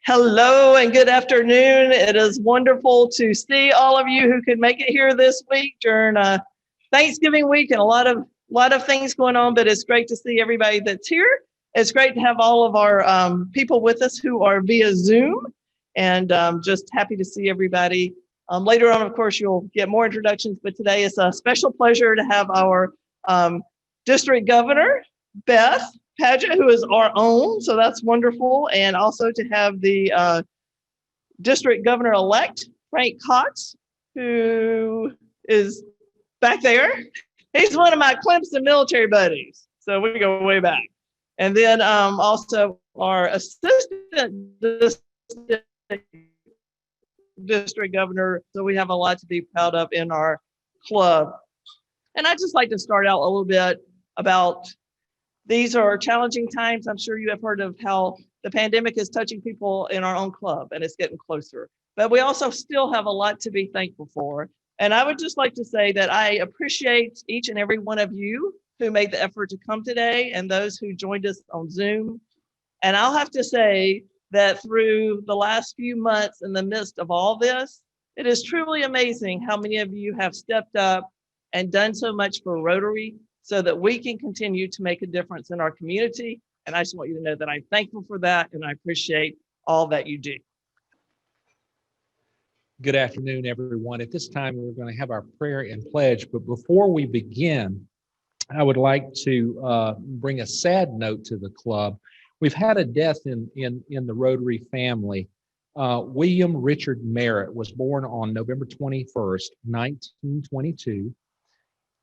Hello and good afternoon. It is wonderful to see all of you who could make it here this week during Thanksgiving week and a lot of things going on, but it's great to see everybody that's here. It's great to have all of our people with us who are via Zoom, and just happy to see everybody. Later on, of course, you'll get more introductions, but today is a special pleasure to have our district governor, Beth Padgett, who is our own, so that's wonderful, and also to have the district governor-elect, Frank Cox, who is back there. He's one of my Clemson military buddies, so we go way back. And then also our assistant district governor, so we have a lot to be proud of in our club. And I'd just like to start out a little bit about these are challenging times. I'm sure you have heard of how the pandemic is touching people in our own club and it's getting closer. But we also still have a lot to be thankful for. And I would just like to say that I appreciate each and every one of you who made the effort to come today and those who joined us on Zoom. And I'll have to say that through the last few months in the midst of all this, it is truly amazing how many of you have stepped up and done so much for Rotary so that we can continue to make a difference in our community. And I just want you to know that I'm thankful for that and I appreciate all that you do. Good afternoon, everyone. At this time, we're going to have our prayer and pledge. But before we begin, I would like to bring a sad note to the club. We've had a death in the Rotary family. William Richard Merritt was born on November 21st, 1922.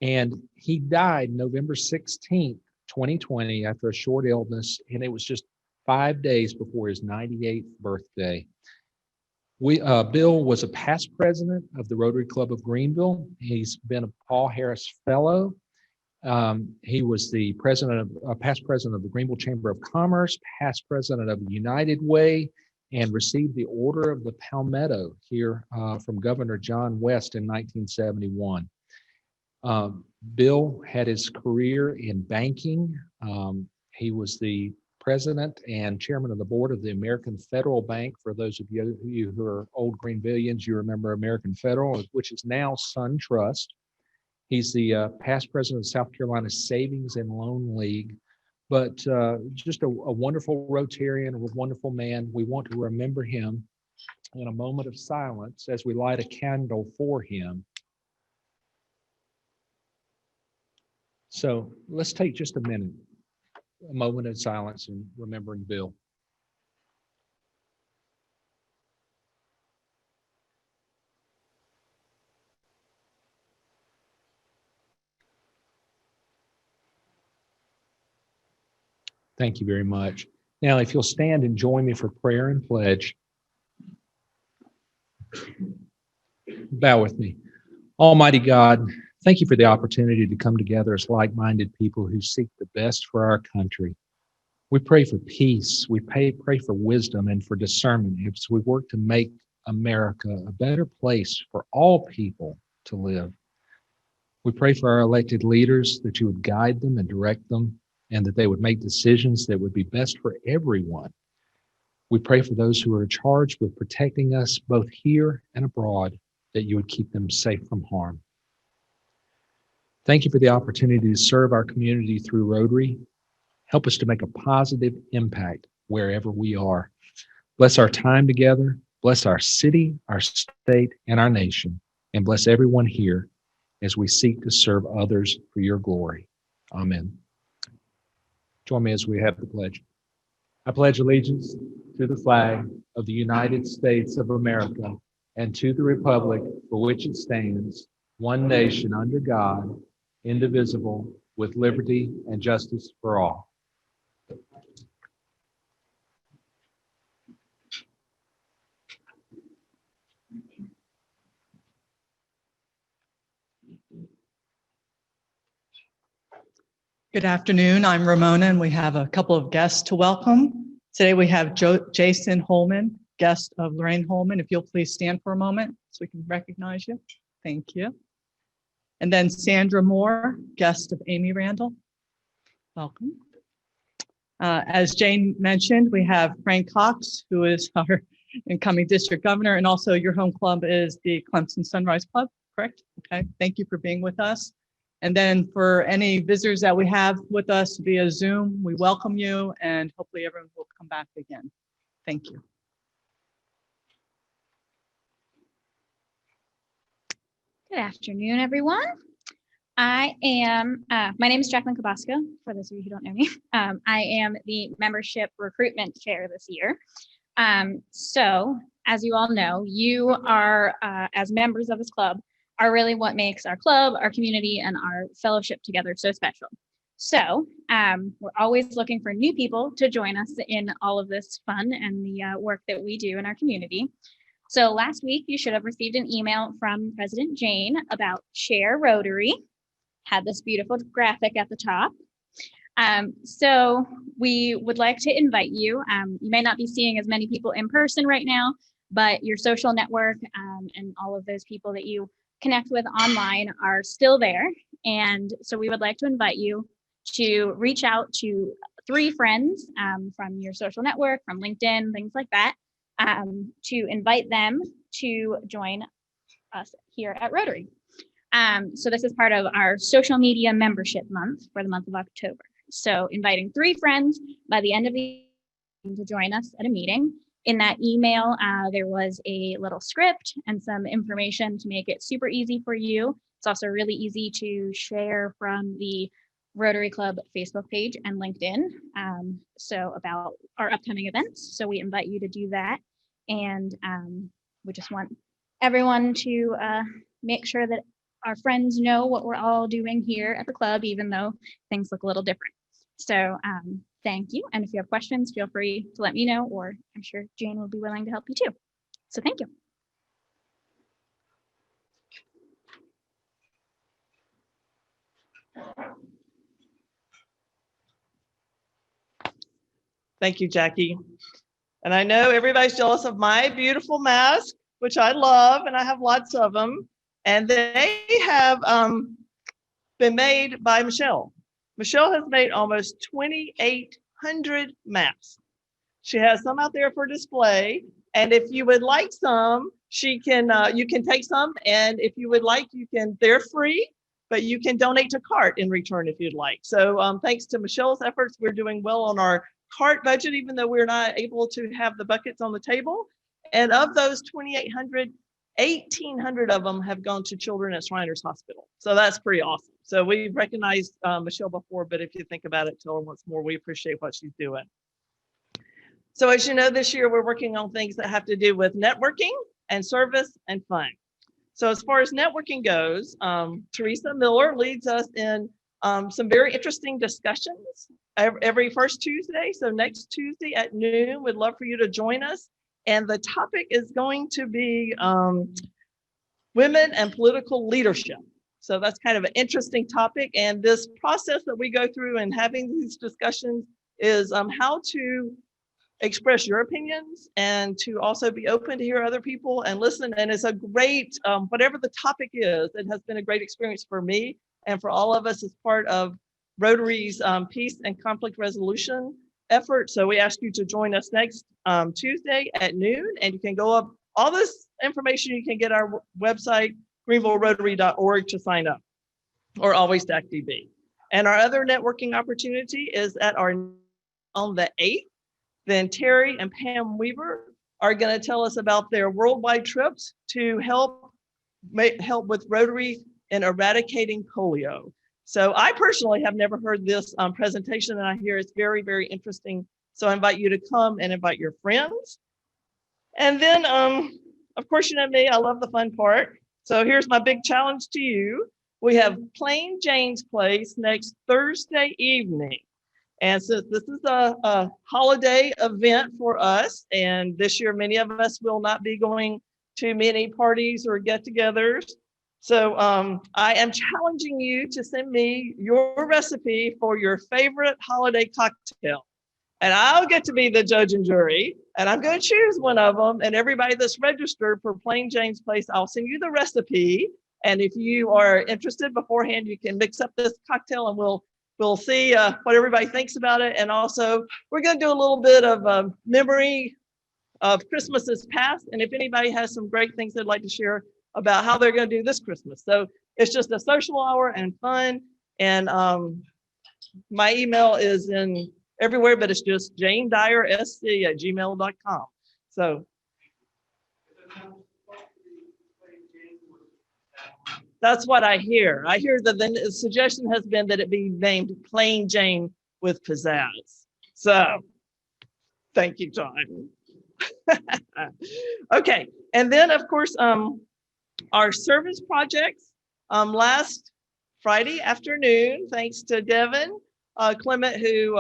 And he died November 16th, 2020, after a short illness, and it was just 5 days before his 98th birthday. Bill was a past president of the Rotary Club of Greenville. He's been a Paul Harris Fellow. He was the past president of the Greenville Chamber of Commerce, past president of the United Way, and received the Order of the Palmetto here from Governor John West in 1971. Bill had his career in banking. He was the president and chairman of the board of the American Federal Bank. For those of you who are old Greenvillians, you remember American Federal, which is now SunTrust. He's the past president of South Carolina Savings and Loan League, but just a wonderful Rotarian, a wonderful man. We want to remember him in a moment of silence as we light a candle for him. So let's take just a minute, a moment of silence and remembering Bill. Thank you very much. Now, if you'll stand and join me for prayer and pledge. Bow with me. Almighty God, thank you for the opportunity to come together as like-minded people who seek the best for our country. We pray for peace. We pray for wisdom and for discernment as we work to make America a better place for all people to live. We pray for our elected leaders that you would guide them and direct them and that they would make decisions that would be best for everyone. We pray for those who are charged with protecting us both here and abroad, that you would keep them safe from harm. Thank you for the opportunity to serve our community through Rotary. Help us to make a positive impact wherever we are. Bless our time together, bless our city, our state, and our nation, and bless everyone here as we seek to serve others for your glory. Amen. Join me as we have the pledge. I pledge allegiance to the flag of the United States of America and to the republic for which it stands, one nation under God, indivisible, with liberty and justice for all. Good afternoon. I'm Ramona, and we have a couple of guests to welcome. Today we have Jason Holman, guest of Lorraine Holman. If you'll please stand for a moment so we can recognize you. Thank you. And then Sandra Moore, guest of Amy Randall. Welcome. As Jane mentioned, we have Frank Cox, who is our incoming district governor, and also your home club is the Clemson Sunrise Club, correct? Okay, thank you for being with us. And then for any visitors that we have with us via Zoom, we welcome you and hopefully everyone will come back again. Thank you. Good afternoon, everyone. My name is Jacqueline Cabasco, for those of you who don't know me. I am the membership recruitment chair this year. So as you all know, you are, as members of this club, are really what makes our club, our community, and our fellowship together so special. So we're always looking for new people to join us in all of this fun and the work that we do in our community. So last week, you should have received an email from President Jane about Share Rotary. Had this beautiful graphic at the top. So we would like to invite you. You may not be seeing as many people in person right now, but your social network and all of those people that you connect with online are still there. And so we would like to invite you to reach out to 3 friends from your social network, from LinkedIn, things like that, to invite them to join us here at Rotary. So this is part of our social media membership month for the month of October. So inviting 3 friends by the end of the year to join us at a meeting. In that email, there was a little script and some information to make it super easy for you. It's also really easy to share from the Rotary Club Facebook page and LinkedIn. So about our upcoming events. So we invite you to do that. And we just want everyone to make sure that our friends know what we're all doing here at the club, even though things look a little different. So thank you. And if you have questions, feel free to let me know, or I'm sure Jane will be willing to help you too. So thank you. Thank you, Jackie. And I know everybody's jealous of my beautiful mask, which I love, and I have lots of them. And they have been made by Michelle. Michelle has made almost 2,800 masks. She has some out there for display. And if you would like some, she can, you can take some. And if you would like, they're free, but you can donate to CART in return if you'd like. So thanks to Michelle's efforts, we're doing well on our CART budget, even though we're not able to have the buckets on the table. And of those 2,800, 1,800 of them have gone to children at Shriners Hospital. So that's pretty awesome. So we've recognized Michelle before, but if you think about it, tell her once more, we appreciate what she's doing. So as you know, this year we're working on things that have to do with networking and service and fun. So as far as networking goes, Teresa Miller leads us in some very interesting discussions every first Tuesday. So next Tuesday at noon, we'd love for you to join us. And the topic is going to be women and political leadership. So that's kind of an interesting topic. And this process that we go through and having these discussions is how to express your opinions and to also be open to hear other people and listen. And it's a great, whatever the topic is, it has been a great experience for me and for all of us as part of Rotary's peace and conflict resolution effort. So we ask you to join us next Tuesday at noon, and you can go up all this information. You can get our website, greenvillerotary.org, to sign up, or always to ActDB. And our other networking opportunity is on the 8th. Then Terry and Pam Weaver are going to tell us about their worldwide trips to help with Rotary in eradicating polio. So I personally have never heard this presentation, and I hear it's very, very interesting. So I invite you to come and invite your friends. And then, of course, you know me, I love the fun part. So here's my big challenge to you. We have Plain Jane's Place next Thursday evening. And since this is a holiday event for us, and this year many of us will not be going to many parties or get-togethers. So I am challenging you to send me your recipe for your favorite holiday cocktail. And I'll get to be the judge and jury, and I'm going to choose one of them. And everybody that's registered for Plain Jane's Place, I'll send you the recipe. And if you are interested beforehand, you can mix up this cocktail and we'll we'll see what everybody thinks about it. And also, we're going to do a little bit of memory of Christmases past. And if anybody has some great things they'd like to share about how they're going to do this Christmas. So it's just a social hour and fun. And my email is in everywhere, but it's just janedyersc@gmail.com. So that's what I hear. I hear that the suggestion has been that it be named Plain Jane with pizzazz. So thank you, John. Okay, and then of course, our service projects. Last Friday afternoon, thanks to Devin Clement, who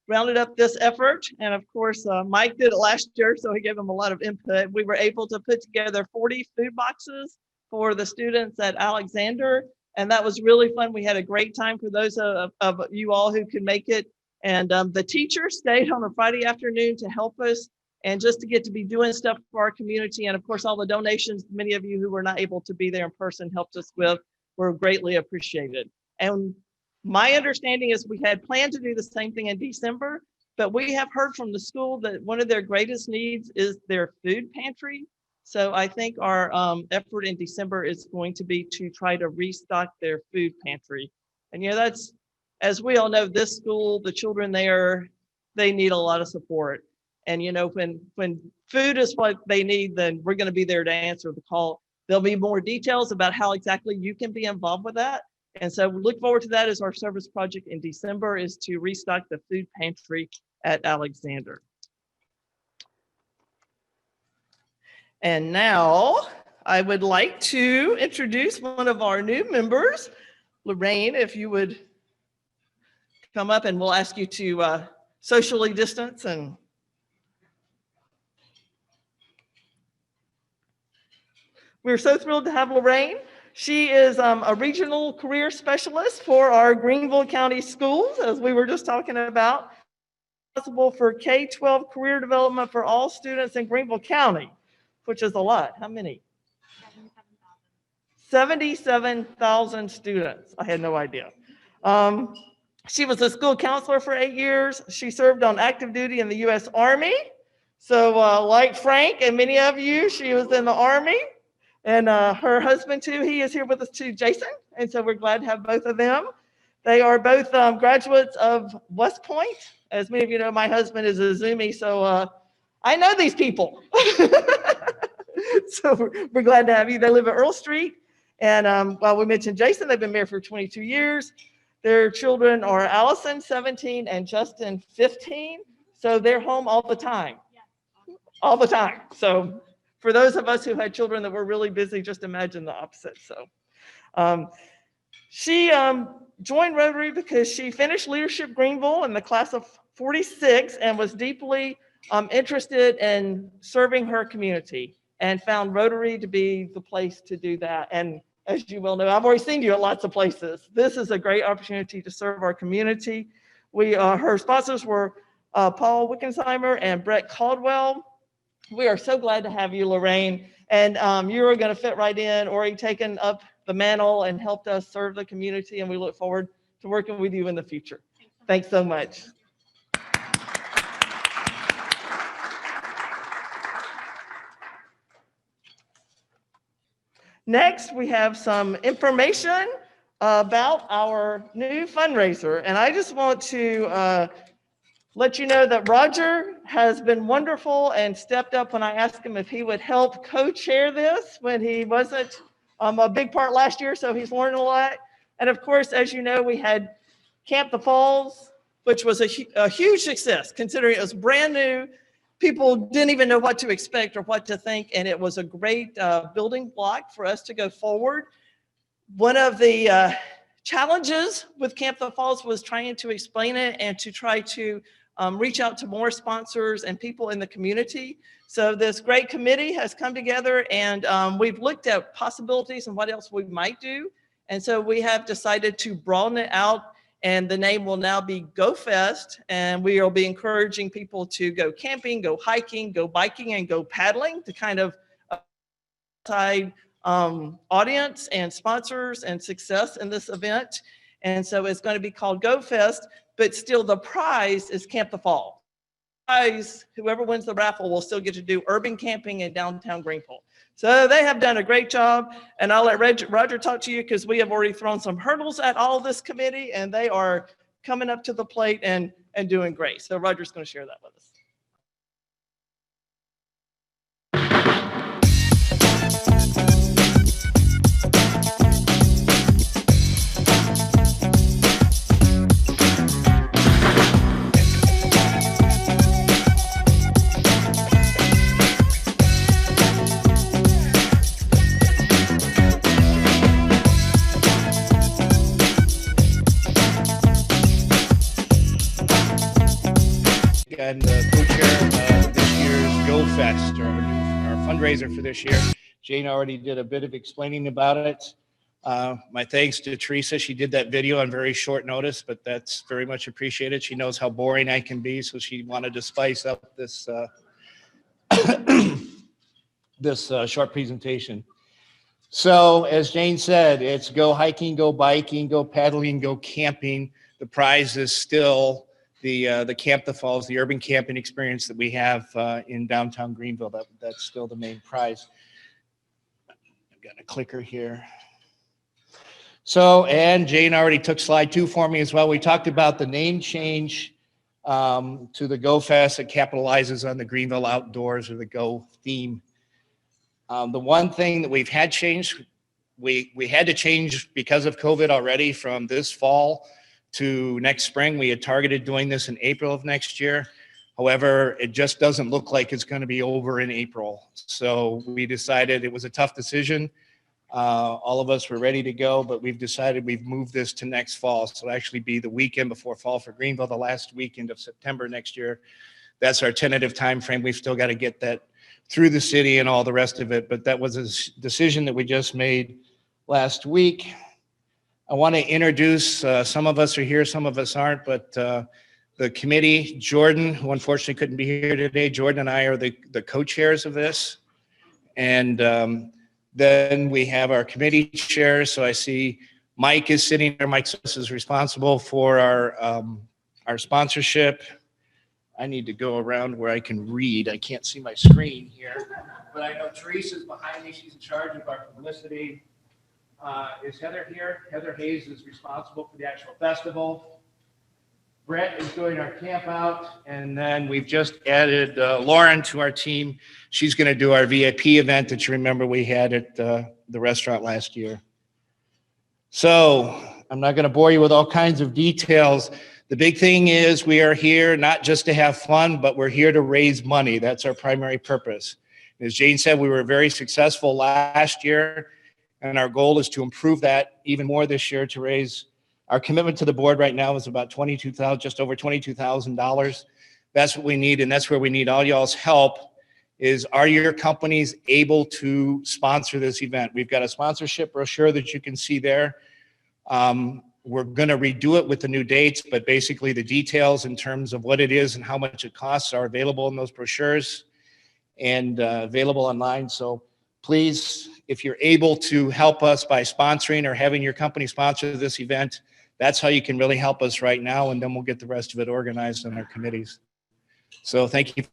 rounded up this effort. And of course, Mike did it last year, so he gave him a lot of input. We were able to put together 40 food boxes for the students at Alexander. And that was really fun. We had a great time for those of you all who could make it. And the teachers stayed on a Friday afternoon to help us and just to get to be doing stuff for our community. And of course, all the donations, many of you who were not able to be there in person helped us with, were greatly appreciated. And my understanding is we had planned to do the same thing in December, but we have heard from the school that one of their greatest needs is their food pantry. So I think our effort in December is going to be to try to restock their food pantry. And that's, as we all know, this school, the children there, they need a lot of support. And when food is what they need, then we're going to be there to answer the call. There'll be more details about how exactly you can be involved with that. And so we look forward to that as our service project in December is to restock the food pantry at Alexander. And now I would like to introduce one of our new members, Lorraine, if you would come up, and we'll ask you to socially distance. And we're so thrilled to have Lorraine. She is a regional career specialist for our Greenville County schools, as we were just talking about, responsible for K-12 career development for all students in Greenville County, which is a lot. How many? 77,000 students. I had no idea. She was a school counselor for 8 years. She served on active duty in the U.S. Army. So like Frank and many of you, she was in the Army. And her husband too, he is here with us too, Jason. And so we're glad to have both of them. They are both graduates of West Point. As many of you know, my husband is a Zoomie, so I know these people. So we're glad to have you. They live at Earl Street. And while we mentioned Jason, they've been married for 22 years. Their children are Allison, 17, and Justin, 15. So they're home all the time. All the time. So for those of us who had children that were really busy, just imagine the opposite. So she joined Rotary because she finished Leadership Greenville in the class of 46 and was deeply interested in serving her community and found Rotary to be the place to do that. And as you well know, I've already seen you at lots of places. This is a great opportunity to serve our community. Her sponsors were Paul Wickensheimer and Brett Caldwell. We are so glad to have you, Lorraine. And you're going to fit right in, already taken up the mantle and helped us serve the community. And we look forward to working with you in the future. Thanks so much. Next, we have some information about our new fundraiser. And I just want to let you know that Roger has been wonderful and stepped up when I asked him if he would help co-chair this when he wasn't a big part last year, so he's learned a lot. And of course, as you know, we had Camp the Falls, which was a huge success considering it was brand new. People didn't even know what to expect or what to think, and it was a great building block for us to go forward. One of the challenges with Camp the Falls was trying to explain it and to try to reach out to more sponsors and people in the community. So this great committee has come together and we've looked at possibilities and what else we might do. And so we have decided to broaden it out, and the name will now be Go Fest. And we will be encouraging people to go camping, go hiking, go biking, and go paddling to kind of outside audience and sponsors and success in this event. And so it's going to be called Go Fest, but still the prize is Camp the Fall. Prize, whoever wins the raffle will still get to do urban camping in downtown Greenville. So they have done a great job, and I'll let Roger talk to you because we have already thrown some hurdles at all of this committee, and they are coming up to the plate and doing great. So Roger's going to share that with us. And co-chair of this year's Go Fest, our fundraiser for this year. Jane already did a bit of explaining about it. My thanks to Teresa. She did that video on very short notice, but that's very much appreciated. She knows how boring I can be, so she wanted to spice up this this short presentation. So as Jane said, it's go hiking, go biking, go paddling, go camping. The prize is still the Camp the Falls, the urban camping experience that we have in downtown Greenville. That's still the main prize. I've got a clicker here. So, and Jane already took slide 2 for me as well. We talked about the name change to the Go Fest that capitalizes on the Greenville outdoors or the Go theme. The one thing that we've had changed, we had to change because of COVID already from this fall to next spring. We had targeted doing this in April of next year. However, it just doesn't look like it's going to be over in April. So we decided it was a tough decision. All of us were ready to go, but we've decided we've moved this to next fall. So it'll actually be the weekend before fall for Greenville, the last weekend of September next year. That's our tentative time frame. We've still got to get that through the city and all the rest of it. But that was a decision that we just made last week. I want to introduce, some of us are here, some of us aren't, but the committee, Jordan, who unfortunately couldn't be here today, Jordan and I are the co-chairs of this. And then we have our committee chairs. So I see Mike is sitting there. Mike is responsible for our sponsorship. I need to go around where I can read. I can't see my screen here, but I know Teresa's behind me. She's in charge of our publicity. Is Heather here? Heather Hayes is responsible for the actual festival. Brett is doing our camp out. And then we've just added Lauren to our team. She's going to do our VIP event that you remember we had at the restaurant last year. So I'm not going to bore you with all kinds of details. The big thing is we are here not just to have fun, but we're here to raise money. That's our primary purpose. As Jane said, we were very successful last year. And our goal is to improve that even more this year to raise. Our commitment to the board right now is about $22,000, just over $22,000. That's what we need, and that's where we need all y'all's help. Is are your companies able to sponsor this event? We've got a sponsorship brochure that you can see there. We're going to redo it with the new dates, but basically the details in terms of what it is and how much it costs are available in those brochures and available online. So please, if you're able to help us by sponsoring or having your company sponsor this event, that's how you can really help us right now, and then we'll get the rest of it organized on our committees. So thank you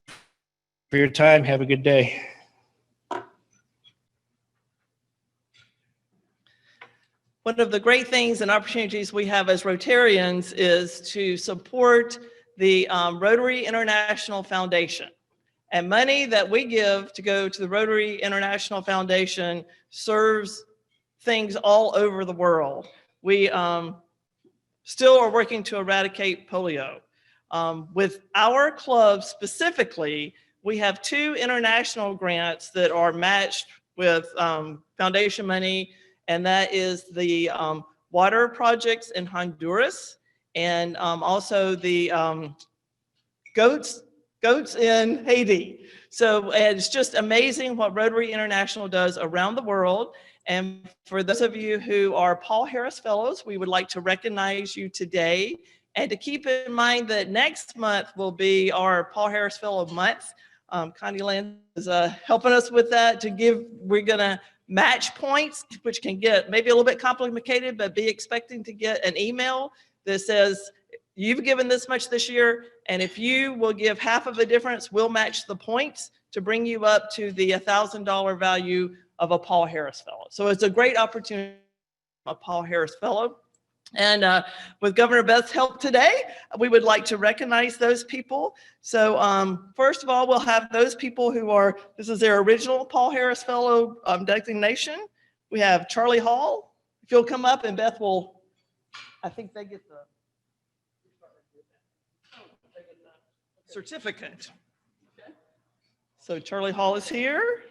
for your time. Have a good day. One of the great things and opportunities we have as Rotarians is to support the Rotary International Foundation. And money that we give to go to the Rotary International Foundation serves things all over the world. We still are working to eradicate polio. With our club specifically, we have 2 international grants that are matched with foundation money, and that is the water projects in Honduras and also the goats in Haiti. So it's just amazing what Rotary International does around the world. And for those of you who are Paul Harris Fellows, we would like to recognize you today and to keep in mind that next month will be our Paul Harris Fellow month. Connie Land is helping us with that we're gonna match points, which can get maybe a little bit complicated, but be expecting to get an email that says, you've given this much this year, and if you will give half of the difference, we'll match the points to bring you up to the $1,000 value of a Paul Harris Fellow. So it's a great opportunity, a Paul Harris Fellow. And with Governor Beth's help today, we would like to recognize those people. So first of all, we'll have those people this is their original Paul Harris Fellow designation. We have Charlie Hall. If you'll come up, and Beth will, I think they get the certificate. So Charlie Hall is here.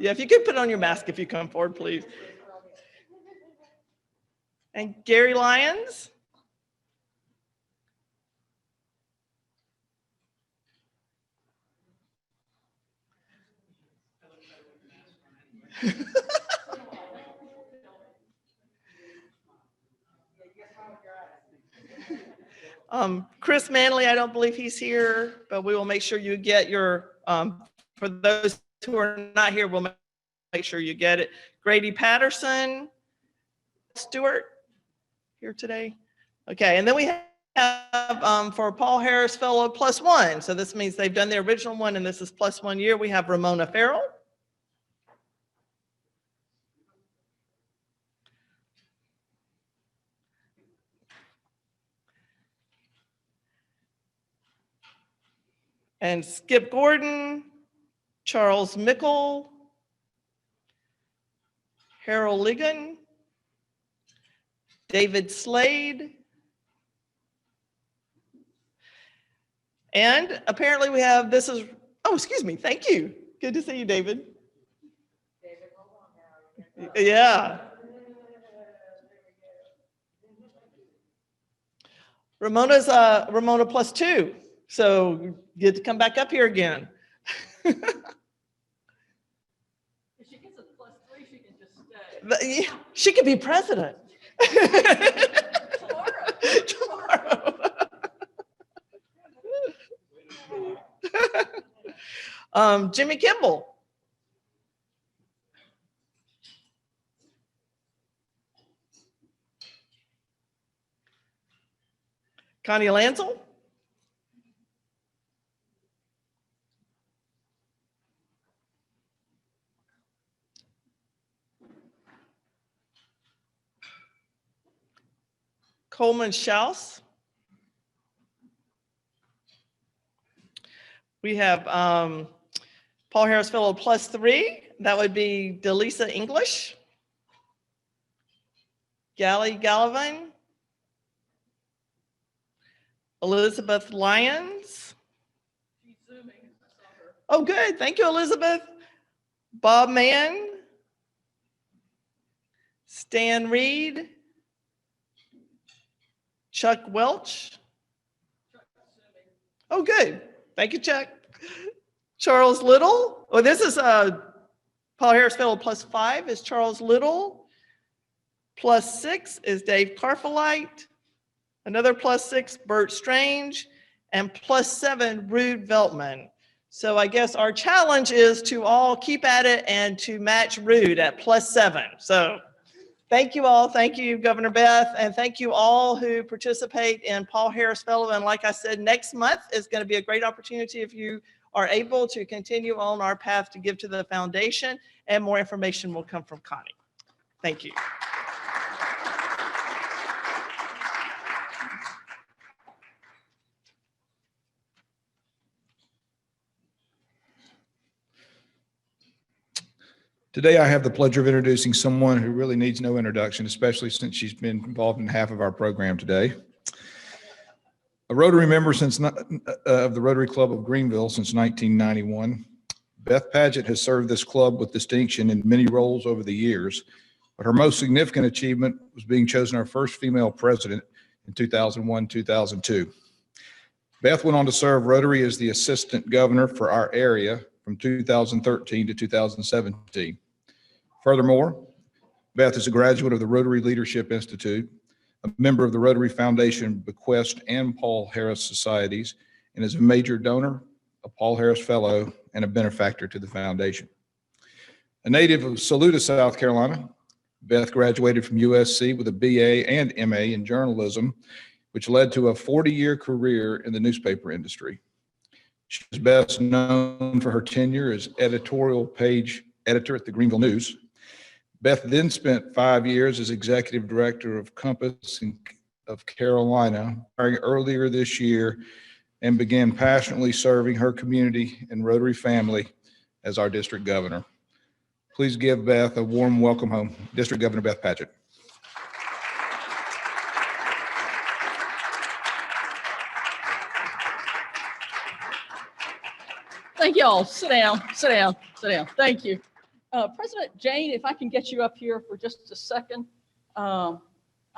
Yeah, if you could put on your mask if you come forward, please. And Gary Lyons. Chris Manley, I don't believe he's here, but we will make sure you get your, for those who are not here, we'll make sure you get it. Grady Patterson, Stewart, here today. Okay, and then we have for Paul Harris Fellow +1. So this means they've done the original one, and this is +1 year. We have Ramona Farrell. And Skip Gordon, Charles Mickle, Harold Ligon, David Slade, and apparently we have, excuse me, thank you. Good to see you, David. Yeah. Ramona's Ramona +2. So you get to come back up here again. If she gets a +3, she can just stay. Yeah, she could be president. Tomorrow. Jimmy Kimball. Connie Lansel. Coleman Schaus. We have Paul Harris Fellow +3. That would be Delisa English. Gally Gallivan. Elizabeth Lyons. Oh, good. Thank you, Elizabeth. Bob Mann. Stan Reed. Chuck Welch. Oh, good. Thank you, Chuck. Charles Little. Oh, this is Paul Harris Fellow +5 is Charles Little. +6 is Dave Carfelite. Another +6, Bert Strange. And +7, Rude Veltman. So I guess our challenge is to all keep at it and to match Rude at +7. So thank you all. Thank you, Governor Beth. And thank you all who participate in Paul Harris Fellow. And like I said, next month is going to be a great opportunity if you are able to continue on our path to give to the foundation, and more information will come from Connie. Thank you. Today, I have the pleasure of introducing someone who really needs no introduction, especially since she's been involved in half of our program today. A Rotary member of the Rotary Club of Greenville since 1991, Beth Padgett has served this club with distinction in many roles over the years, but her most significant achievement was being chosen our first female president in 2001-2002. Beth went on to serve Rotary as the assistant governor for our area from 2013 to 2017. Furthermore, Beth is a graduate of the Rotary Leadership Institute, a member of the Rotary Foundation Bequest and Paul Harris Societies, and is a major donor, a Paul Harris Fellow, and a benefactor to the foundation. A native of Saluda, South Carolina, Beth graduated from USC with a BA and MA in journalism, which led to a 40-year career in the newspaper industry. She is best known for her tenure as editorial page editor at the Greenville News. Beth then spent 5 years as executive director of Compass of Carolina, earlier this year, and began passionately serving her community and Rotary family as our district governor. Please give Beth a warm welcome home, District Governor Beth Padgett. Thank you all. Sit down, sit down, sit down. Thank you. President Jane, if I can get you up here for just a second, I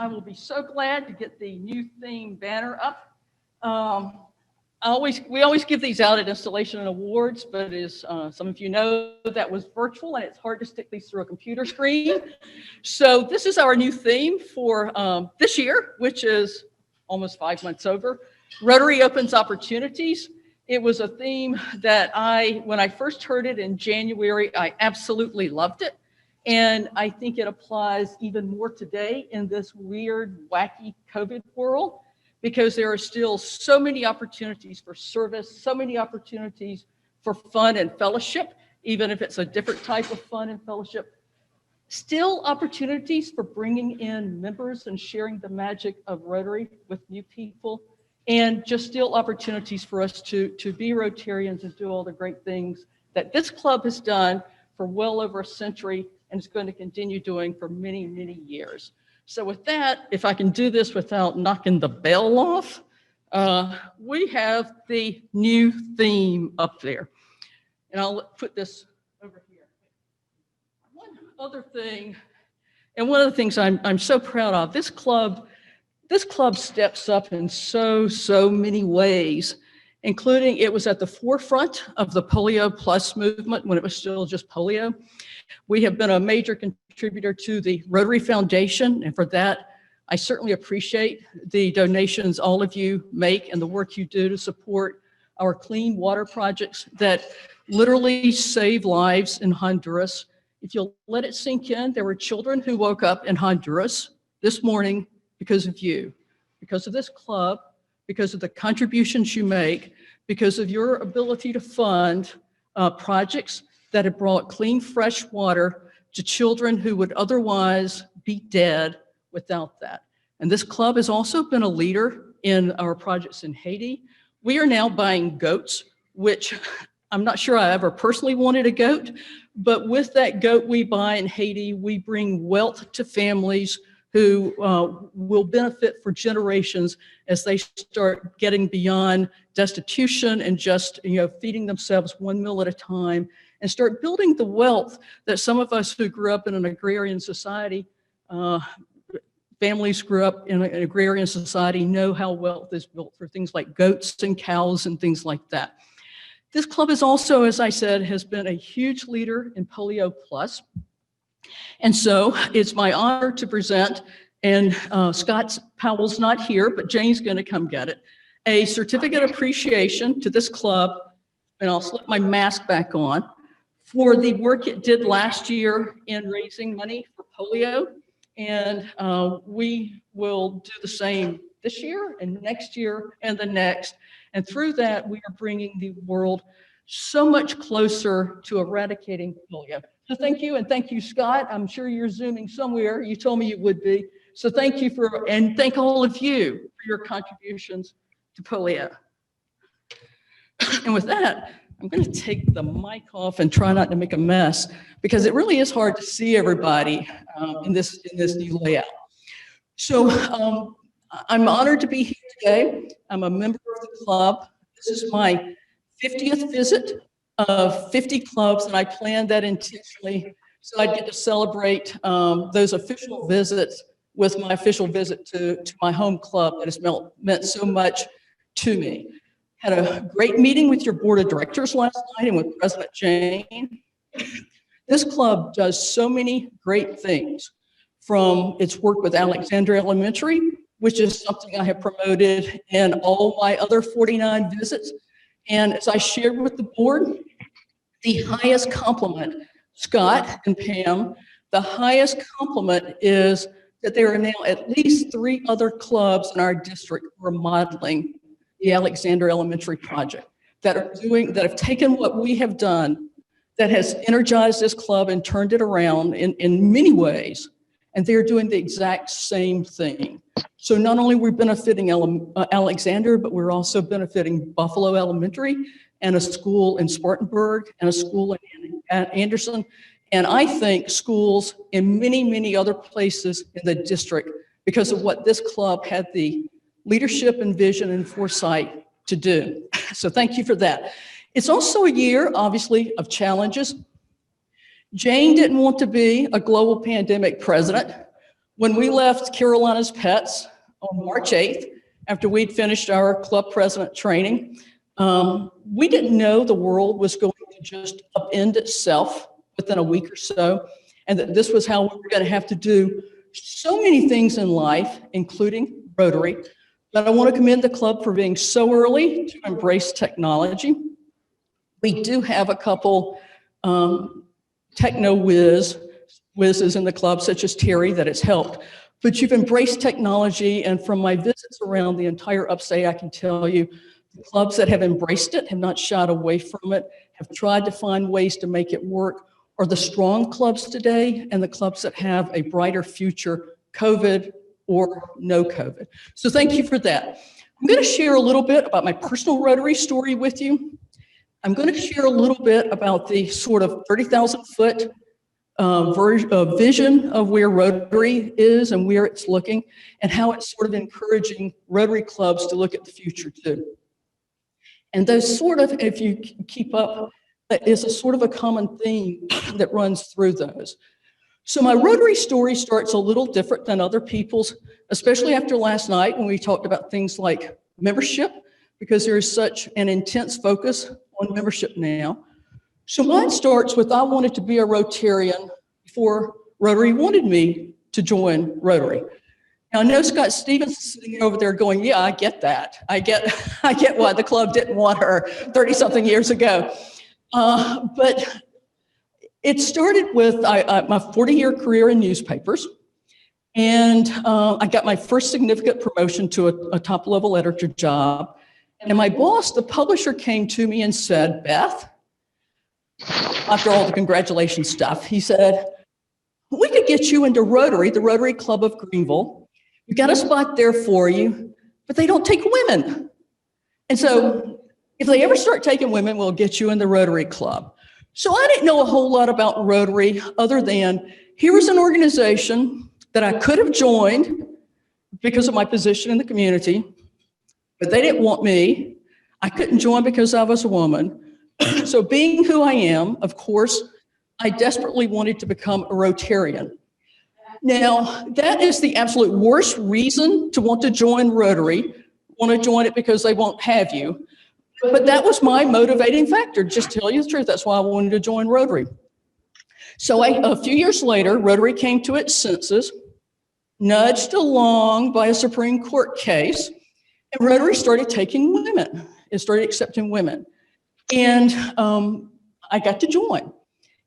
will be so glad to get the new theme banner up. We always give these out at installation and awards, but as some of you know, that was virtual and it's hard to stick these through a computer screen. So this is our new theme for this year, which is almost 5 months over. Rotary opens opportunities. It was a theme that when I first heard it in January, I absolutely loved it. And I think it applies even more today in this weird, wacky COVID world, because there are still so many opportunities for service, so many opportunities for fun and fellowship, even if it's a different type of fun and fellowship. Still opportunities for bringing in members and sharing the magic of Rotary with new people. And just still opportunities for us to be Rotarians and do all the great things that this club has done for well over a century and is going to continue doing for many, many years. So with that, if I can do this without knocking the bell off, we have the new theme up there. And I'll put this over here. One other thing, and one of the things I'm so proud of, this club steps up in so many ways, including it was at the forefront of the Polio Plus movement when it was still just polio. We have been a major contributor to the Rotary Foundation, and for that, I certainly appreciate the donations all of you make and the work you do to support our clean water projects that literally save lives in Honduras. If you'll let it sink in, there were children who woke up in Honduras this morning because of you, because of this club, because of the contributions you make, because of your ability to fund projects that have brought clean, fresh water to children who would otherwise be dead without that. And this club has also been a leader in our projects in Haiti. We are now buying goats, which I'm not sure I ever personally wanted a goat, but with that goat we buy in Haiti, we bring wealth to families who will benefit for generations as they start getting beyond destitution and just feeding themselves one meal at a time and start building the wealth that some of us who grew up in an agrarian society, families grew up in an agrarian society, know how wealth is built for things like goats and cows and things like that. This club is also, as I said, has been a huge leader in Polio Plus. And so it's my honor to present, and Scott Powell's not here, but Jane's going to come get it, a certificate of appreciation to this club, and I'll slip my mask back on, for the work it did last year in raising money for polio. And we will do the same this year and next year and the next. And through that, we are bringing the world so much closer to eradicating polio. So thank you, and thank you, Scott. I'm sure you're Zooming somewhere. You told me you would be. So thank you and thank all of you for your contributions to polio. And with that, I'm going to take the mic off and try not to make a mess, because it really is hard to see everybody in this new layout. So I'm honored to be here today. I'm a member of the club. This is my 50th visit of 50 clubs, and I planned that intentionally so I'd get to celebrate those official visits with my official visit to my home club that has meant so much to me. Had a great meeting with your board of directors last night and with President Jane. This club does so many great things. from its work with Alexander Elementary, which is something I have promoted in all my other 49 visits. And as I shared with the board, the highest compliment, Scott and Pam, the highest compliment is that there are now at least 3 other clubs in our district who are modeling the Alexander Elementary project, that have taken what we have done, that has energized this club and turned it around in many ways. And they're doing the exact same thing. So not only we're benefiting Alexander, but we're also benefiting Buffalo Elementary and a school in Spartanburg and a school in Anderson. And I think schools in many, many other places in the district, because of what this club had the leadership and vision and foresight to do. So thank you for that. It's also a year, obviously, of challenges. Jane didn't want to be a global pandemic president. When we left Carolina's Pets on March 8th, after we'd finished our club president training, we didn't know the world was going to just upend itself within a week or so, and that this was how we were going to have to do so many things in life, including Rotary. But I want to commend the club for being so early to embrace technology. We do have a couple techno whizzes in the club, such as Terry, that has helped. But you've embraced technology, and from my visits around the entire upstate, I can tell you, the clubs that have embraced it, have not shied away from it, have tried to find ways to make it work, are the strong clubs today, and the clubs that have a brighter future, COVID or no COVID. So thank you for that. I'm going to share a little bit about my personal Rotary story with you. I'm going to share a little bit about the sort of 30,000-foot vision of where Rotary is and where it's looking, and how it's sort of encouraging Rotary clubs to look at the future too. And those sort of, if you keep up, that is a sort of a common theme that runs through those. So my Rotary story starts a little different than other people's, especially after last night when we talked about things like membership, because there is such an intense focus on membership now. So mine starts with, I wanted to be a Rotarian before Rotary wanted me to join Rotary. Now I know Scott Stevens is sitting over there going, yeah, I get that. I get why the club didn't want her 30-something years ago. But it started with my 40-year career in newspapers. And I got my first significant promotion to a top-level editor job. And my boss, the publisher, came to me and said, Beth, after all the congratulations stuff, he said, we could get you into Rotary, the Rotary Club of Greenville. We got a spot there for you, but they don't take women. And so if they ever start taking women, we'll get you in the Rotary Club. So I didn't know a whole lot about Rotary other than here was an organization that I could have joined because of my position in the community, but they didn't want me. I couldn't join because I was a woman. So being who I am, of course, I desperately wanted to become a Rotarian. Now, that is the absolute worst reason to want to join Rotary, want to join it because they won't have you. But that was my motivating factor, just to tell you the truth. That's why I wanted to join Rotary. So a few years later, Rotary came to its senses, nudged along by a Supreme Court case, and Rotary started taking women. It started accepting women. And I got to join.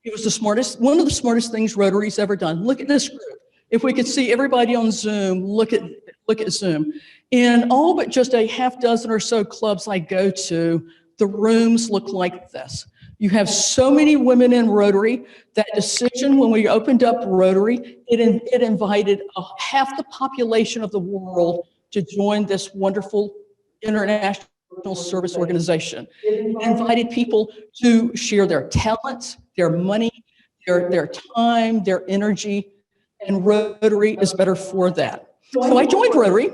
It was one of the smartest things Rotary's ever done. Look at this group. If we could see everybody on Zoom, look at Zoom. In all but just a half dozen or so clubs I go to, the rooms look like this. You have so many women in Rotary. That decision when we opened up Rotary, it invited half the population of the world to join this wonderful international service organization. It invited people to share their talents, their money, their time, their energy, and Rotary is better for that. So I joined Rotary,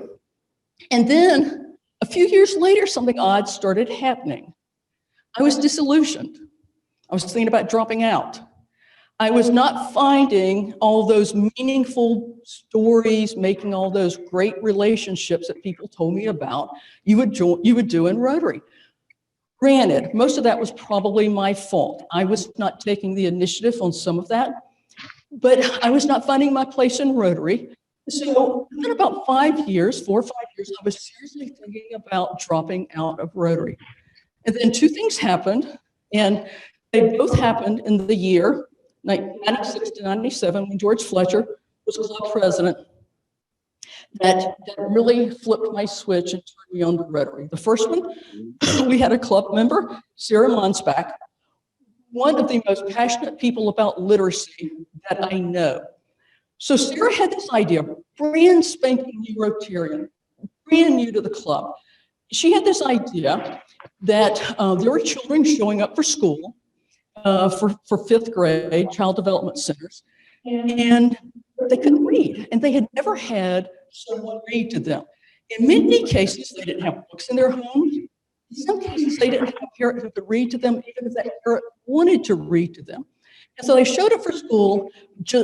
and then a few years later, something odd started happening. I was disillusioned. I was thinking about dropping out. I was not finding all those meaningful stories, making all those great relationships that people told me about you would do in Rotary. Granted, most of that was probably my fault. I was not taking the initiative on some of that. but I was not finding my place in Rotary. So in about 5 years, 4 or 5 years, I was seriously thinking about dropping out of Rotary. And then two things happened, and they both happened in the year 96 to 97 when George Fletcher was club president. That really flipped my switch and turned me on to Rotary. The first one, we had a club member, Sarah Monsbach, one of the most passionate people about literacy that I know. So Sarah had this idea, brand spanking new Rotarian, brand new to the club. She had this idea that there were children showing up for school for fifth grade, child development centers, and they couldn't read, and they had never had someone read to them. In many cases, they didn't have books in their homes. In some cases, they didn't have a parent who could read to them, even if that parent wanted to read to them. And so they showed up for school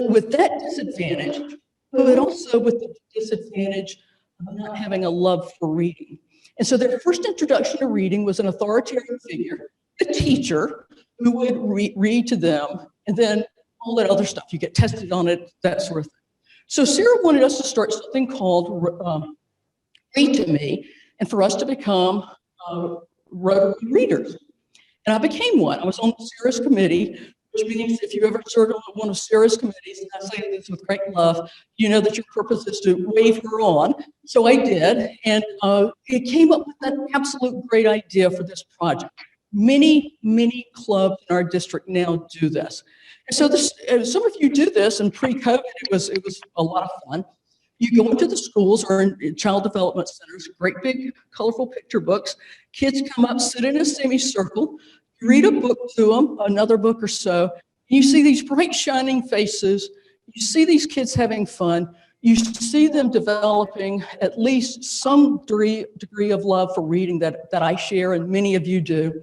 with that disadvantage, but also with the disadvantage of not having a love for reading. And so their first introduction to reading was an authoritarian figure, a teacher, who would read to them, and then all that other stuff. You get tested on it, that sort of thing. So Sarah wanted us to start something called Read to Me, and for us to become Rotary readers. And I became one. I was on Sarah's committee, which means if you ever served on one of Sarah's committees, and I say this with great love, you know that your purpose is to wave her on. So I did, and it came up with that absolute great idea for this project. Many, many clubs in our district now do this. And so this, some of you do this, and pre-COVID, it was a lot of fun. You go into the schools or in child development centers, great big colorful picture books. Kids come up, sit in a semicircle, read a book to them, another book or so. You see these bright shining faces. You see these kids having fun. You see them developing at least some degree of love for reading that I share, and many of you do.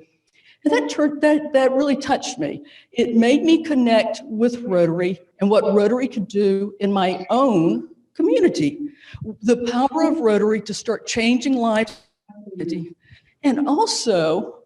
And that really touched me. It made me connect with Rotary and what Rotary could do in my own community. The power of Rotary to start changing lives in the community. And also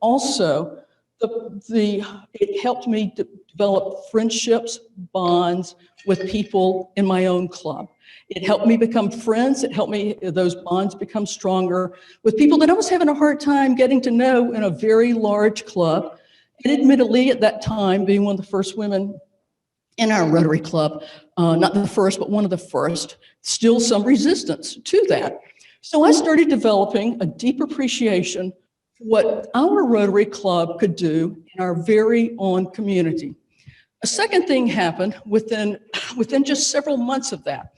it helped me to develop friendships, bonds with people in my own club. It helped me become friends. It helped me, those bonds become stronger with people that I was having a hard time getting to know in a very large club. And admittedly, at that time, being one of the first women in our Rotary Club, not the first, but one of the first, still some resistance to that. So I started developing a deep appreciation for what our Rotary Club could do in our very own community. A second thing happened within just several months of that.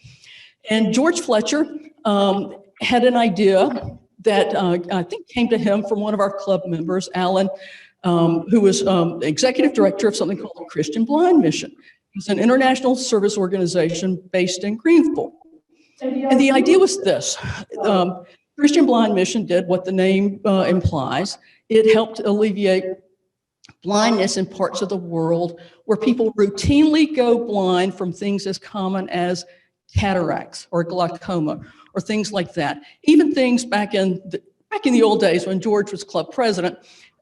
And George Fletcher had an idea that I think came to him from one of our club members, Alan, who was executive director of something called the Christian Blind Mission. It's an international service organization based in Greenville. And the idea was this. Christian Blind Mission did what the name implies. It helped alleviate blindness in parts of the world where people routinely go blind from things as common as cataracts or glaucoma or things like that. Even things back in the old days when George was club president,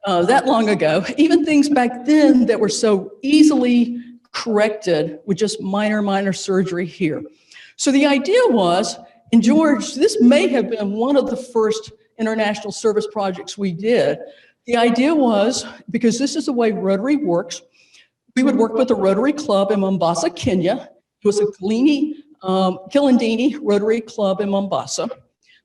that long ago, even things back then that were so easily corrected with just minor surgery here. So the idea was, and George, this may have been one of the first international service projects we did. The idea was, because this is the way Rotary works, we would work with a Rotary Club in Mombasa, Kenya. It was a Kilindini Rotary Club in Mombasa.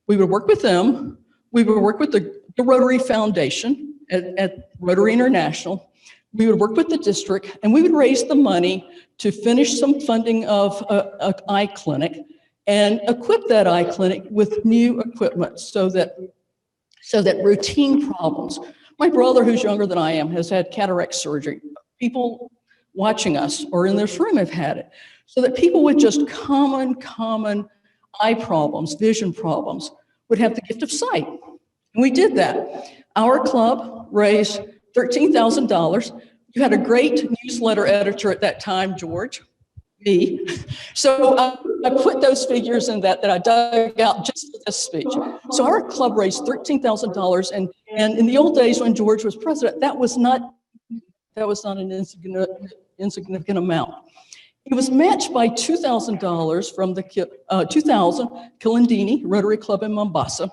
We would work with them. We would work with the Rotary Foundation at Rotary International. We would work with the district, and we would raise the money to finish some funding of an eye clinic and equip that eye clinic with new equipment so that routine problems. My brother, who's younger than I am, has had cataract surgery. People watching us or in this room have had it. So that people with just common eye problems, vision problems, would have the gift of sight. And we did that. Our club raised $13,000. You had a great newsletter editor at that time, George, me. So I put those figures in that I dug out just for this speech. So our club raised $13,000, and in the old days when George was president, that was not an insignificant amount. It was matched by $2,000 from the 2000 Kilindini Rotary Club in Mombasa,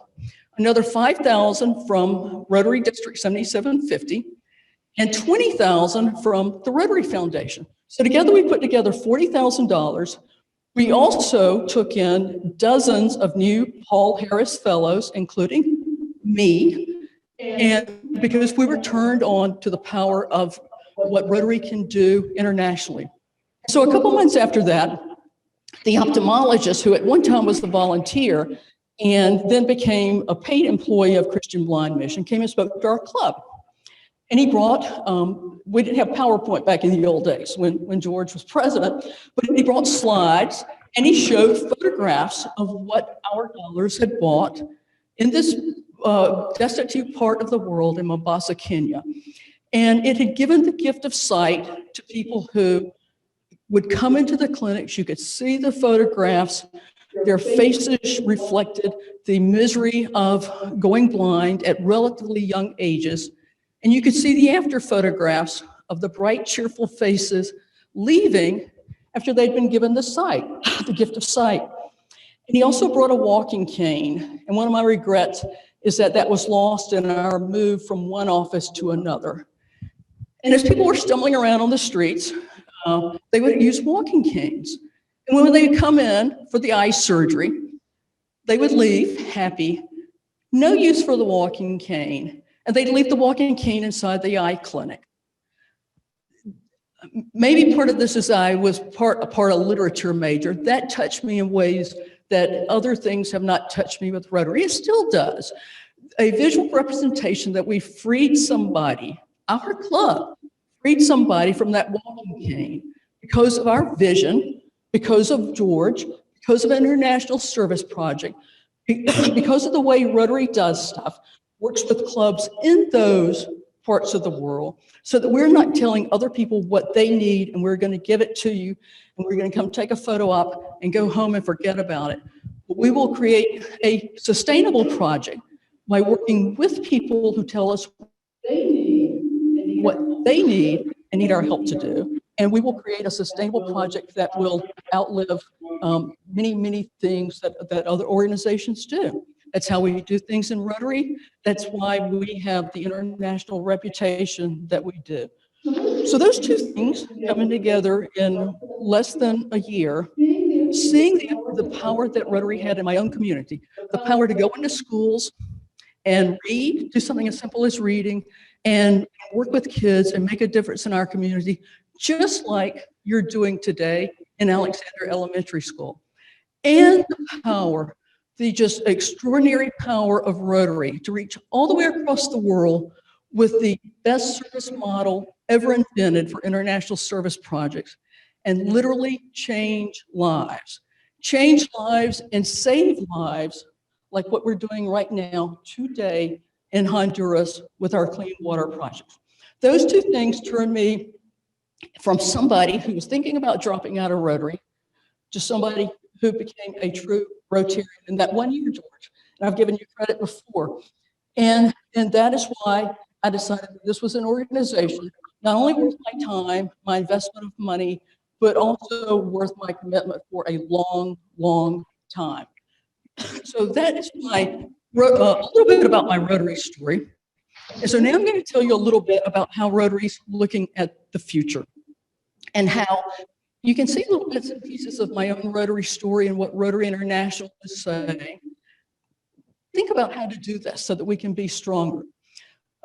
another $5,000 from Rotary District 7750, and $20,000 from the Rotary Foundation. So together we put together $40,000. We also took in dozens of new Paul Harris Fellows, including me, and because we were turned on to the power of what Rotary can do internationally. So a couple months after that, the ophthalmologist, who at one time was a volunteer and then became a paid employee of Christian Blind Mission, came and spoke to our club. And he brought, we didn't have PowerPoint back in the old days when George was president, but he brought slides and he showed photographs of what our dollars had bought in this destitute part of the world in Mombasa, Kenya. And it had given the gift of sight to people who would come into the clinics. You could see the photographs. Their faces reflected the misery of going blind at relatively young ages. And you could see the after photographs of the bright, cheerful faces leaving after they'd been given the sight, the gift of sight. And he also brought a walking cane. And one of my regrets is that that was lost in our move from one office to another. And as people were stumbling around on the streets, they would use walking canes. And when they would come in for the eye surgery, they would leave happy, no use for the walking cane. And they'd leave the walking cane inside the eye clinic. Maybe part of this is I was a part of literature major. That touched me in ways that other things have not touched me with Rotary. It still does. A visual representation that we freed somebody, our club, freed somebody from that walking cane because of our vision, because of George, because of an international service project, because of the way Rotary does stuff, works with clubs in those parts of the world, so that we're not telling other people what they need and we're going to give it to you and we're going to come take a photo op and go home and forget about it. But we will create a sustainable project by working with people who tell us what they need and need our help to do. And we will create a sustainable project that will outlive many, many things that other organizations do. That's how we do things in Rotary. That's why we have the international reputation that we do. So those two things coming together in less than a year, seeing the power that Rotary had in my own community, the power to go into schools and read, do something as simple as reading, and work with kids and make a difference in our community, just like you're doing today in Alexander Elementary School. And the power, the just extraordinary power of Rotary to reach all the way across the world with the best service model ever invented for international service projects, and literally change lives and save lives, like what we're doing right now today in Honduras with our clean water project. Those two things turned me from somebody who was thinking about dropping out of Rotary to somebody who became a true Rotarian in that 1 year, George. And I've given you credit before. And that is why I decided that this was an organization not only worth my time, my investment of money, but also worth my commitment for a long, long time. So that is a little bit about my Rotary story. And so now I'm going to tell you a little bit about how Rotary's looking at the future and how you can see little bits and pieces of my own Rotary story and what Rotary International is saying. Think about how to do this so that we can be stronger.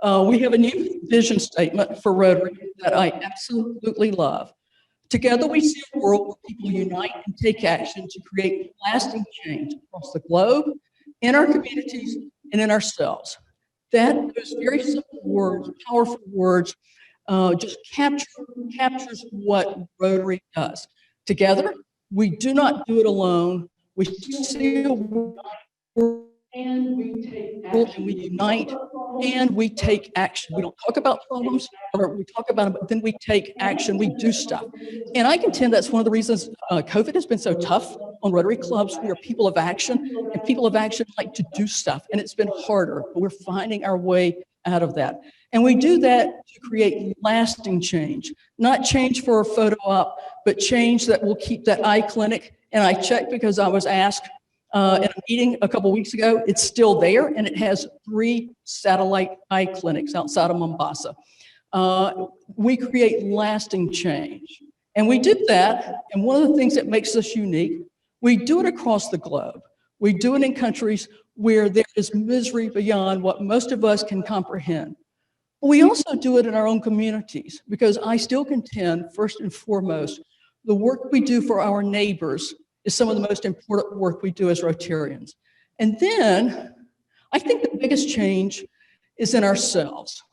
We have a new vision statement for Rotary that I absolutely love. Together we see a world where people unite and take action to create lasting change across the globe, in our communities, and in ourselves. Those very simple words, powerful words, just captures what Rotary does. Together, we do not do it alone. We see a world and we take action, and we unite and we take action. We don't talk about problems, or we talk about them, but then we take action, we do stuff. And I contend that's one of the reasons COVID has been so tough on Rotary clubs. We are people of action, and people of action like to do stuff, and it's been harder, but we're finding our way out of that. And we do that to create lasting change, not change for a photo op, but change that will keep that eye clinic. And I checked because I was asked in a meeting a couple weeks ago, it's still there, and it has 3 satellite eye clinics outside of Mombasa. We create lasting change. And we did that, and one of the things that makes us unique, we do it across the globe. We do it in countries where there is misery beyond what most of us can comprehend. We also do it in our own communities, because I still contend, first and foremost, the work we do for our neighbors is some of the most important work we do as Rotarians. And then I think the biggest change is in ourselves.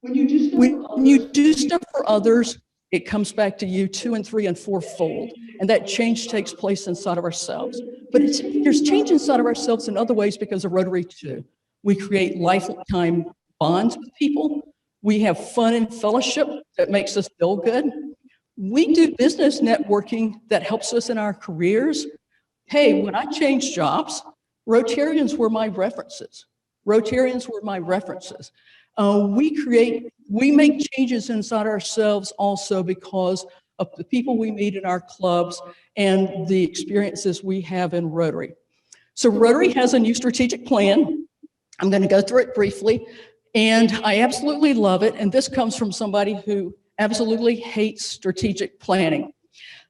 When you do stuff for others, it comes back to you 2 and 3 and 4-fold. And that change takes place inside of ourselves. But there's change inside of ourselves in other ways because of Rotary too. We create lifetime bonds with people. We have fun and fellowship that makes us feel good. We do business networking that helps us in our careers. Hey, when I changed jobs, Rotarians were my references. Rotarians were my references. We make changes inside ourselves also because of the people we meet in our clubs and the experiences we have in Rotary. So Rotary has a new strategic plan. I'm going to go through it briefly, and I absolutely love it. And this comes from somebody who absolutely hates strategic planning.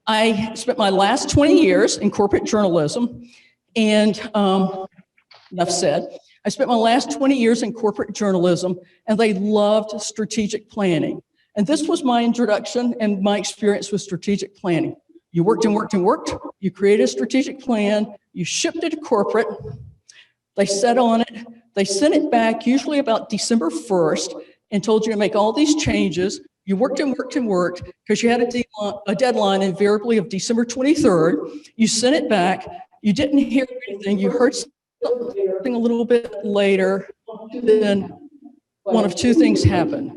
I spent my last 20 years in corporate journalism, and enough said. I spent my last 20 years in corporate journalism, and they loved strategic planning. And this was my introduction and my experience with strategic planning. You worked and worked and worked. You created a strategic plan. You shipped it to corporate. They sat on it. They sent it back usually about December 1st and told you to make all these changes. You worked and worked and worked because you had a deadline invariably of December 23rd. You sent it back. You didn't hear anything. You heard something a little bit later. Then one of 2 things happened.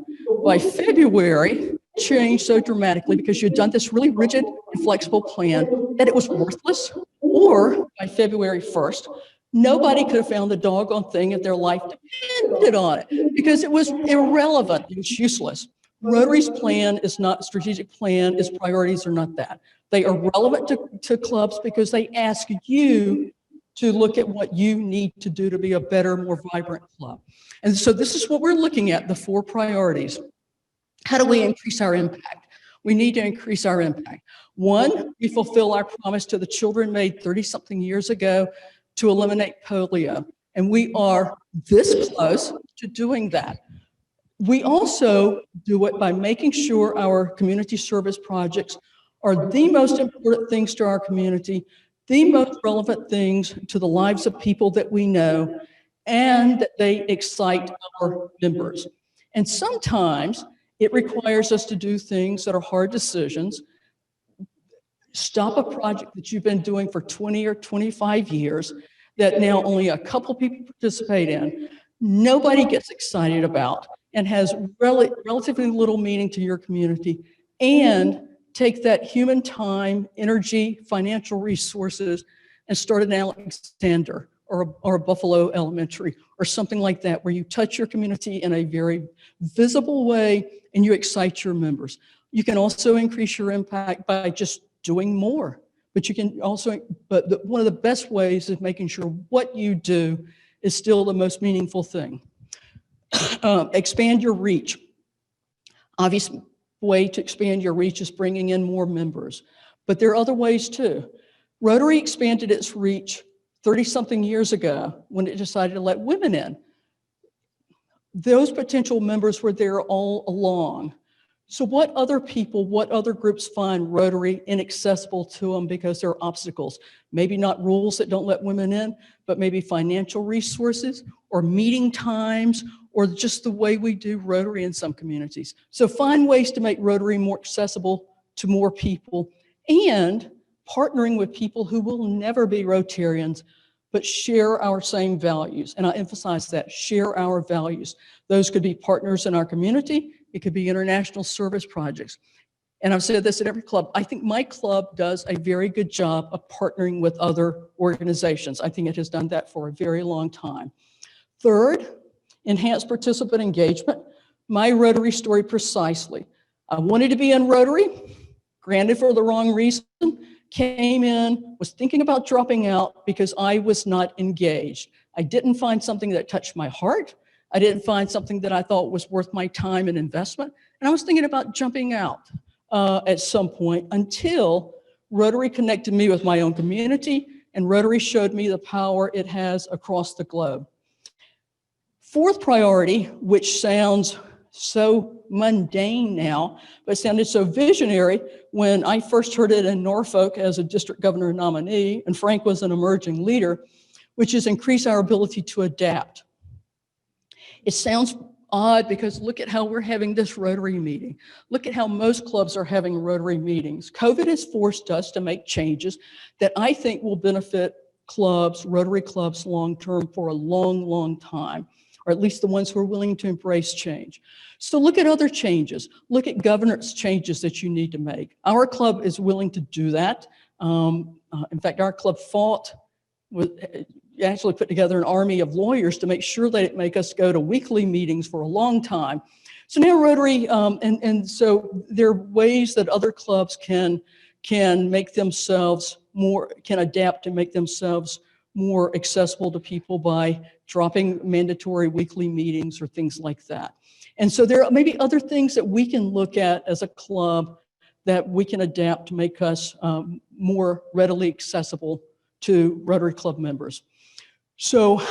By February, it changed so dramatically because you'd done this really rigid and flexible plan that it was worthless. Or by February 1st, nobody could have found the doggone thing if their life depended on it because it was irrelevant. It was useless. Rotary's plan is not strategic plan. Its priorities are not that. They are relevant to clubs because they ask you to look at what you need to do to be a better, more vibrant club. And so this is what we're looking at, the 4 priorities. How do we increase our impact? We need to increase our impact. 1, we fulfill our promise to the children made 30-something years ago to eliminate polio. And we are this close to doing that. We also do it by making sure our community service projects are the most important things to our community, the most relevant things to the lives of people that we know, and that they excite our members. And sometimes it requires us to do things that are hard decisions. Stop a project that you've been doing for 20 or 25 years that now only a couple people participate in, nobody gets excited about, and has relatively little meaning to your community, and take that human time, energy, financial resources, and start an Alexander or a Buffalo Elementary or something like that, where you touch your community in a very visible way and you excite your members. You can also increase your impact by just doing more, but you can also, one of the best ways is making sure what you do is still the most meaningful thing. Expand your reach. Obvious way to expand your reach is bringing in more members, but there are other ways too. Rotary expanded its reach 30-something years ago when it decided to let women in. Those potential members were there all along. So what other people, what other groups find Rotary inaccessible to them because there are obstacles? Maybe not rules that don't let women in, but maybe financial resources or meeting times or just the way we do Rotary in some communities. So find ways to make Rotary more accessible to more people, and partnering with people who will never be Rotarians, but share our same values. And I emphasize that, share our values. Those could be partners in our community. It could be international service projects. And I've said this at every club. I think my club does a very good job of partnering with other organizations. I think it has done that for a very long time. Third, enhance participant engagement, my Rotary story precisely. I wanted to be in Rotary, granted for the wrong reason, came in, was thinking about dropping out because I was not engaged. I didn't find something that touched my heart. I didn't find something that I thought was worth my time and investment. And I was thinking about jumping out at some point until Rotary connected me with my own community, and Rotary showed me the power it has across the globe. Fourth priority, which sounds so mundane now, but sounded so visionary when I first heard it in Norfolk as a district governor nominee, and Frank was an emerging leader, which is increase our ability to adapt. It sounds odd because look at how we're having this Rotary meeting. Look at how most clubs are having Rotary meetings. COVID has forced us to make changes that I think will benefit clubs, Rotary clubs long-term for a long, long time, or at least the ones who are willing to embrace change. So look at other changes. Look at governance changes that you need to make. Our club is willing to do that. In fact, our club fought with, actually put together an army of lawyers to make sure that it make us go to weekly meetings for a long time. So now Rotary, and so there are ways that other clubs can make themselves more, can adapt to make themselves more accessible to people by dropping mandatory weekly meetings or things like that. And so there are maybe other things that we can look at as a club that we can adapt to make us more readily accessible to Rotary Club members. So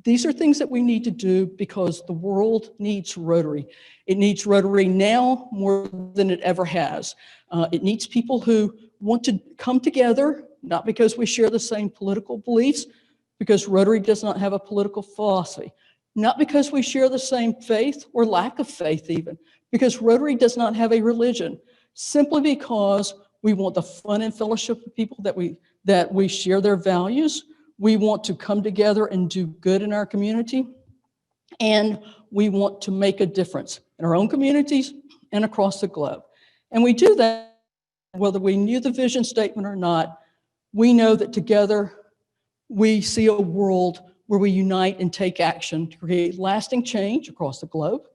these are things that we need to do because the world needs Rotary. It needs Rotary now more than it ever has. It needs people who want to come together, not because we share the same political beliefs, because Rotary does not have a political philosophy, not because we share the same faith or lack of faith even, because Rotary does not have a religion, simply because we want the fun and fellowship of people that we share their values. We want to come together and do good in our community, and we want to make a difference in our own communities and across the globe. And we do that whether we knew the vision statement or not. We know that together we see a world where we unite and take action to create lasting change across the globe,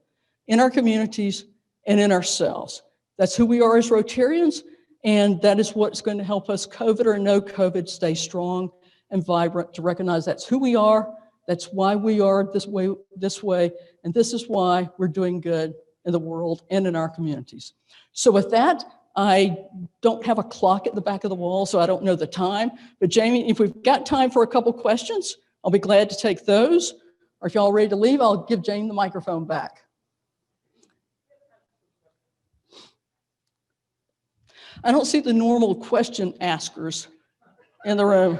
in our communities, and in ourselves. That's who we are as Rotarians, and that is what's going to help us, COVID or no COVID, stay strong and vibrant, to recognize that's who we are, that's why we are this way, and this is why we're doing good in the world and in our communities. So with that, I don't have a clock at the back of the wall, so I don't know the time, but Jamie, if we've got time for a couple questions, I'll be glad to take those, or if y'all ready to leave, I'll give Jamie the microphone back. I don't see the normal question askers in the room.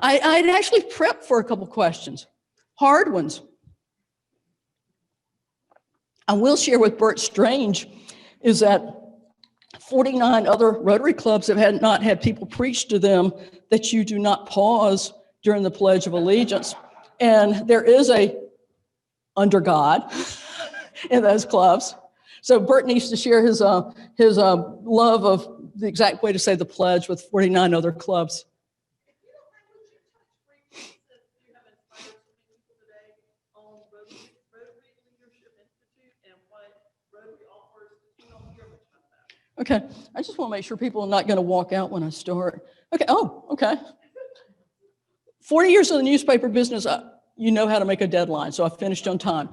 I'd actually prepped for a couple questions, hard ones. I will share with Bert Strange is that 49 other Rotary clubs have not had people preach to them that you do not pause during the Pledge of Allegiance. And there is a under God in those clubs. So Bert needs to share his love of the exact way to say the pledge with 49 other clubs. Okay, I just want to make sure people are not going to walk out when I start. Okay, okay. 40 years in the newspaper business, you know how to make a deadline, so I finished on time.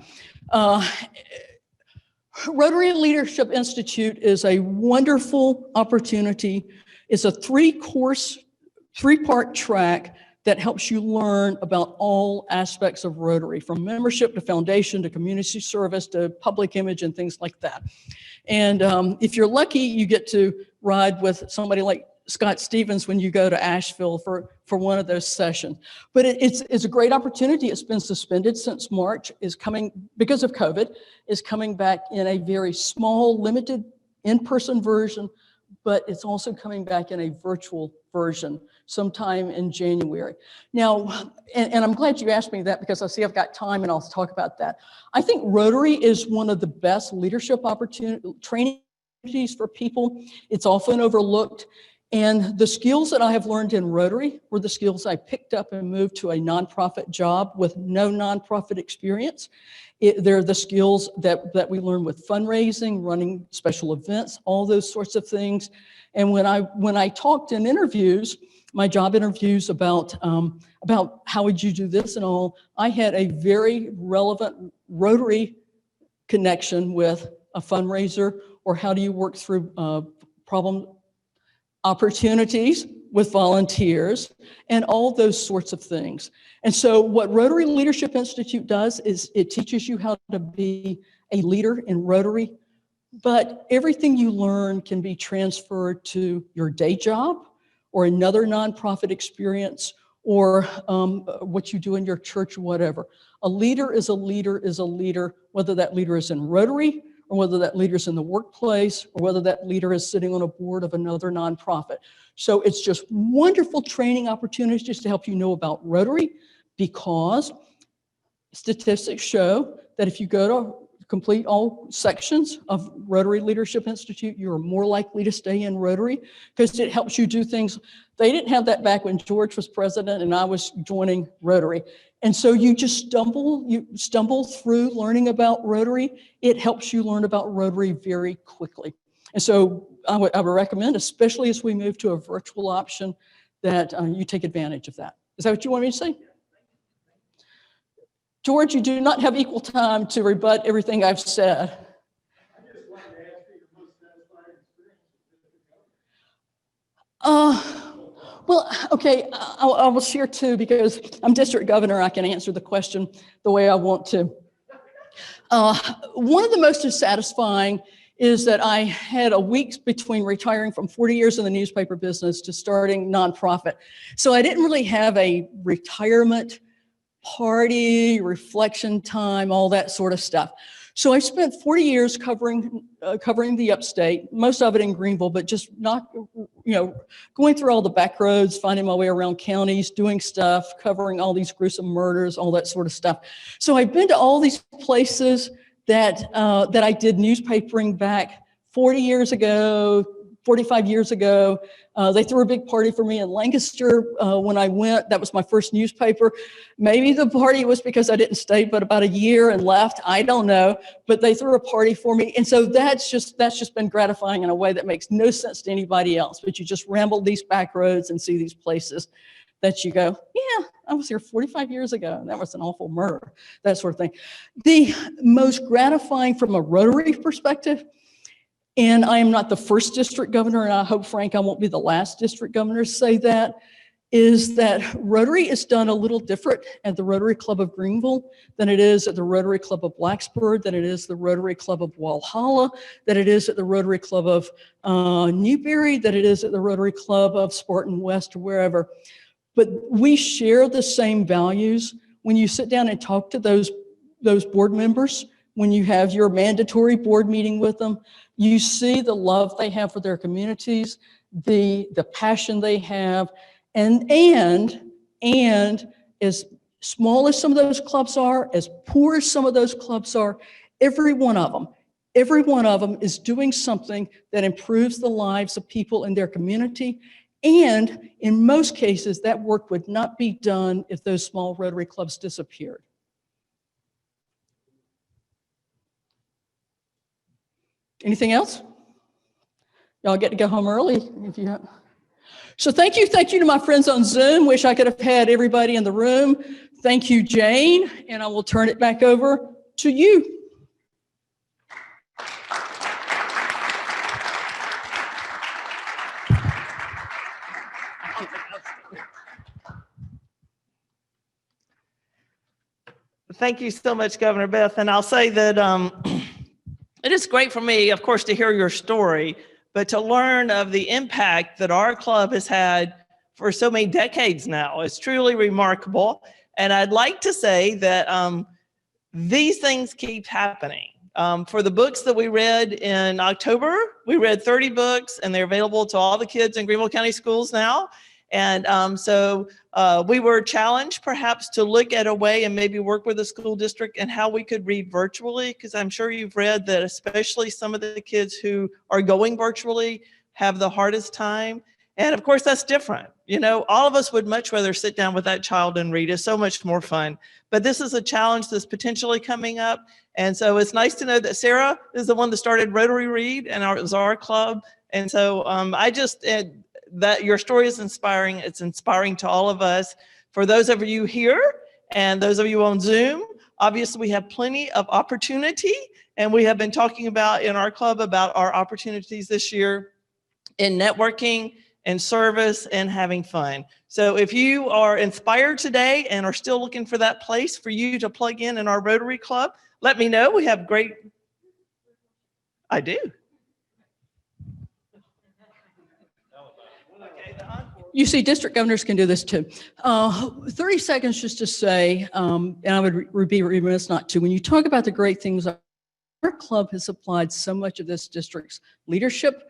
Rotary Leadership Institute is a wonderful opportunity. It's a three-part track that helps you learn about all aspects of Rotary, from membership to foundation to community service to public image and things like that. And if you're lucky, you get to ride with somebody like Scott Stevens when you go to Asheville for one of those sessions. But it's a great opportunity. It's been suspended since March, is coming, because of COVID, is coming back in a very small, limited in-person version, but it's also coming back in a virtual version sometime in January. Now, and I'm glad you asked me that because I see I've got time and I'll talk about that. I think Rotary is one of the best leadership training opportunities for people. It's often overlooked. And the skills that I have learned in Rotary were the skills I picked up and moved to a nonprofit job with no nonprofit experience. They're the skills that we learn with fundraising, running special events, all those sorts of things. And when I talked in interviews, my job interviews about how would you do this and all, I had a very relevant Rotary connection with a fundraiser, or how do you work through problem opportunities with volunteers, and all those sorts of things. And so what Rotary Leadership Institute does is it teaches you how to be a leader in Rotary, but everything you learn can be transferred to your day job or another nonprofit experience, or what you do in your church or whatever. A leader is a leader is a leader, whether that leader is in Rotary, or whether that leader is in the workplace, or whether that leader is sitting on a board of another nonprofit. So it's just wonderful training opportunities just to help you know about Rotary, because statistics show that if you go to complete all sections of Rotary Leadership Institute, you're more likely to stay in Rotary, because it helps you do things. They didn't have that back when George was president and I was joining Rotary. And so you just stumble through learning about Rotary. It helps you learn about Rotary very quickly. And so I would recommend, especially as we move to a virtual option, that you take advantage of that. Is that what you want me to say? George, you do not have equal time to rebut everything I've said. Well, okay, I will share too, because I'm district governor, I can answer the question the way I want to. One of the most satisfying is that I had a week between retiring from 40 years in the newspaper business to starting nonprofit. So I didn't really have a retirement party, reflection time, all that sort of stuff. So I spent 40 years covering the upstate, most of it in Greenville, but just not, going through all the back roads, finding my way around counties, doing stuff, covering all these gruesome murders, all that sort of stuff. So I've been to all these places that I did newspapering back 40 years ago, 45 years ago. They threw a big party for me in Lancaster when I went. That was my first newspaper. Maybe the party was because I didn't stay but about a year and left. I don't know, but they threw a party for me. And so that's just been gratifying in a way that makes no sense to anybody else. But you just ramble these back roads and see these places that you go, yeah, I was here 45 years ago, and that was an awful murder, that sort of thing. The most gratifying from a Rotary perspective, and I am not the first district governor, and I hope, Frank, I won't be the last district governor to say that, is that Rotary is done a little different at the Rotary Club of Greenville than it is at the Rotary Club of Blacksburg, than it is the Rotary Club of Walhalla, that it is at the Rotary Club of Newberry, that it is at the Rotary Club of Spartan West, or wherever. But we share the same values. When you sit down and talk to those board members, when you have your mandatory board meeting with them, you see the love they have for their communities, the passion they have, and as small as some of those clubs are, as poor as some of those clubs are, every one of them is doing something that improves the lives of people in their community. And in most cases, that work would not be done if those small Rotary clubs disappeared. Anything else? Y'all get to go home early if you have. So thank you to my friends on Zoom. Wish I could have had everybody in the room. Thank you, Jane, and I will turn it back over to you. Thank you so much, Governor Beth. And I'll say that it is great for me, of course, to hear your story, but to learn of the impact that our club has had for so many decades now. It's truly remarkable. And I'd like to say that these things keep happening. For the books that we read in October, we read 30 books, and they're available to all the kids in Greenville County schools now. And so we were challenged perhaps to look at a way and maybe work with the school district and how we could read virtually, because I'm sure you've read that especially some of the kids who are going virtually have the hardest time. And of course, that's different. You know, all of us would much rather sit down with that child and read. It's so much more fun. But this is a challenge that's potentially coming up. And so it's nice to know that Sarah is the one that started Rotary Read, and it was our club. And so that your story is inspiring. It's inspiring to all of us. For those of you here and those of you on Zoom, obviously we have plenty of opportunity. And we have been talking about in our club about our opportunities this year in networking and service and having fun. So if you are inspired today and are still looking for that place for you to plug in our Rotary Club, let me know. We have great, I do. You see, district governors can do this too. 30 seconds just to say, and I would be remiss not to, when you talk about the great things, our club has supplied so much of this district's leadership.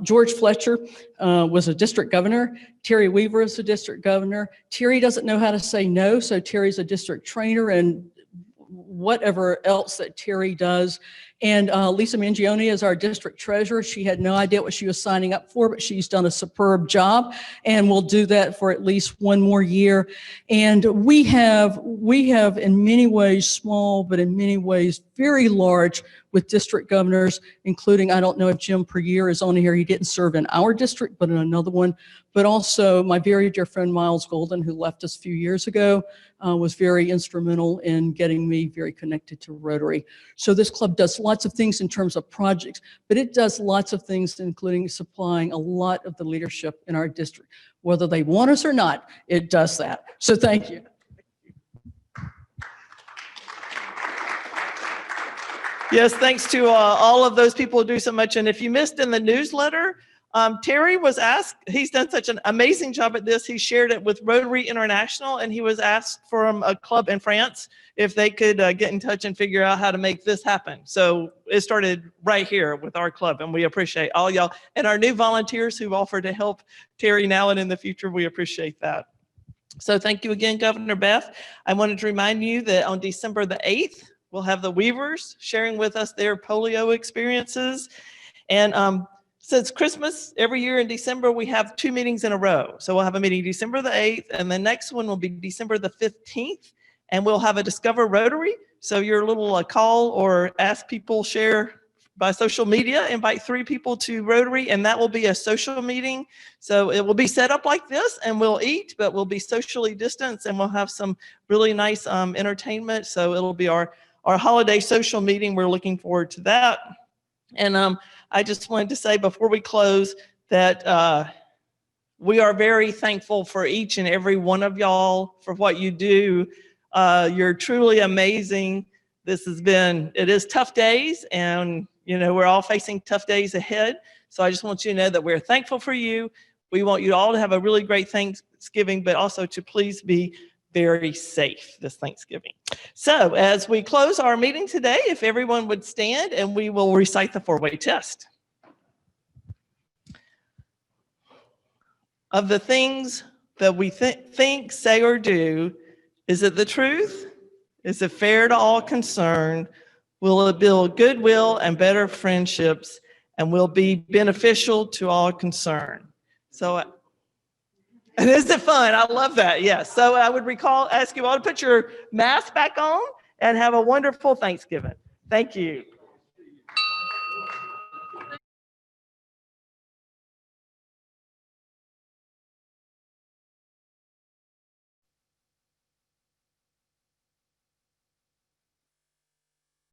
George Fletcher was a district governor. Terry Weaver is a district governor. Terry doesn't know how to say no, so Terry's a district trainer and whatever else that Terry does. And Lisa Mangione is our district treasurer. She had no idea what she was signing up for, but she's done a superb job, and we'll do that for at least one more year. And we have in many ways small, but in many ways very large with district governors, including, I don't know if Jim Perrier is on here. He didn't serve in our district, but in another one. But also my very dear friend, Miles Golden, who left us a few years ago, was very instrumental in getting me very connected to Rotary. So this club does lots of things in terms of projects, but it does lots of things, including supplying a lot of the leadership in our district. Whether they want us or not, it does that. So thank you. Yes, thanks to all of those people who do so much. And if you missed in the newsletter, Terry was asked, he's done such an amazing job at this. He shared it with Rotary International, and he was asked from a club in France if they could get in touch and figure out how to make this happen. So it started right here with our club, and we appreciate all y'all and our new volunteers who offer to help Terry now and in the future. We appreciate that. So thank you again, Governor Beth. I wanted to remind you that on December the 8th, we'll have the Weavers sharing with us their polio experiences. And since Christmas, every year in December, we have 2 meetings in a row. So we'll have a meeting December the 8th, and the next one will be December the 15th, and we'll have a Discover Rotary. So your little call or ask people, share by social media, invite 3 people to Rotary, and that will be a social meeting. So it will be set up like this, and we'll eat, but we'll be socially distanced, and we'll have some really nice entertainment. So it'll be our holiday social meeting. We're looking forward to that. And I just wanted to say before we close that we are very thankful for each and every one of y'all for what you do. You're truly amazing. It is tough days, and you know, we're all facing tough days ahead. So I just want you to know that we're thankful for you. We want you all to have a really great Thanksgiving, but also to please be very safe this Thanksgiving. So as we close our meeting today, if everyone would stand, and we will recite the 4-way test. Of the things that we think, say, or do, is it the truth? Is it fair to all concerned? Will it build goodwill and better friendships, and will be beneficial to all concerned? So, and is it fun? I love that. Yes. So I would ask you all to put your mask back on and have a wonderful Thanksgiving. Thank you.